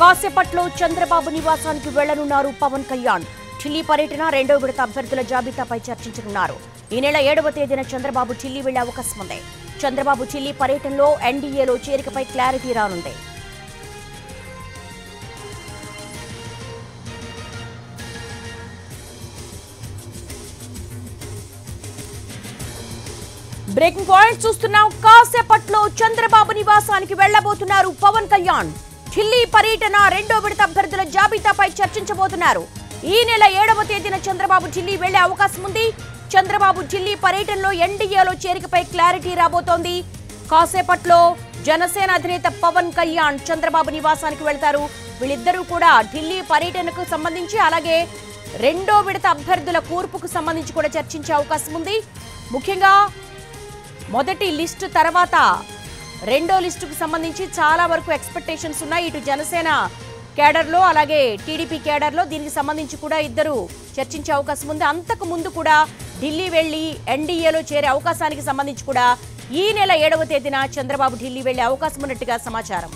కాసేపట్లో చంద్రబాబు నివాసానికి వెళ్లనున్నారు పవన్ కళ్యాణ్. ఢిల్లీ పర్యటన రెండో విడత అభ్యర్థుల జాబితాపై చర్చించనున్నారు. ఈ నెల 7వ తేదీన చంద్రబాబు ఢిల్లీ వెళ్లే అవకాశం ఉంది. చంద్రబాబు ఢిల్లీ పర్యటనలో ఎన్డీఏలో చేరికపై క్లారిటీ రానుంది. బ్రేకింగ్ పాయింట్ చూస్తున్నాం. కాసేపట్లో చంద్రబాబు నివాసానికి వెళ్లబోతున్నారు పవన్ కళ్యాణ్. ఢిల్లీ పర్యటన రెండో విడత అభ్యర్థుల జాబితాపై చర్చించబోతున్నారు. ఈ నెల 7వ తేదీన చంద్రబాబు ఢిల్లీ వెళ్లే అవకాశం ఉంది. చంద్రబాబు ఢిల్లీ పర్యటనలో ఎన్డీఏలో చేరికపై క్లారిటీ రాబోతోంది. కాసేపట్లో జనసేన అధినేత పవన్ కళ్యాణ్ చంద్రబాబు నివాసానికి వెళ్తారు. వీళ్ళిద్దరూ కూడా ఢిల్లీ పర్యటనకు సంబంధించి అలాగే రెండో విడత అభ్యర్థుల కూర్పుకు సంబంధించి కూడా చర్చించే అవకాశం ఉంది. ముఖ్యంగా మొదటి లిస్టు తర్వాత రెండో లిస్టుకు సంబంధించి చాలా వరకు ఎక్స్పెక్టేషన్స్ ఉన్నాయి. ఇటు జనసేన కేడర్లో అలాగే టీడీపీ కేడర్లో దీనికి సంబంధించి కూడా ఇద్దరు చర్చించే అవకాశం ఉంది. అంతకు ముందు కూడా ఢిల్లీ వెళ్లి ఎన్డీఏలో చేరే అవకాశానికి సంబంధించి కూడా ఈ నెల 7వ తేదీన చంద్రబాబు ఢిల్లీ వెళ్లే అవకాశం ఉన్నట్టుగా సమాచారం.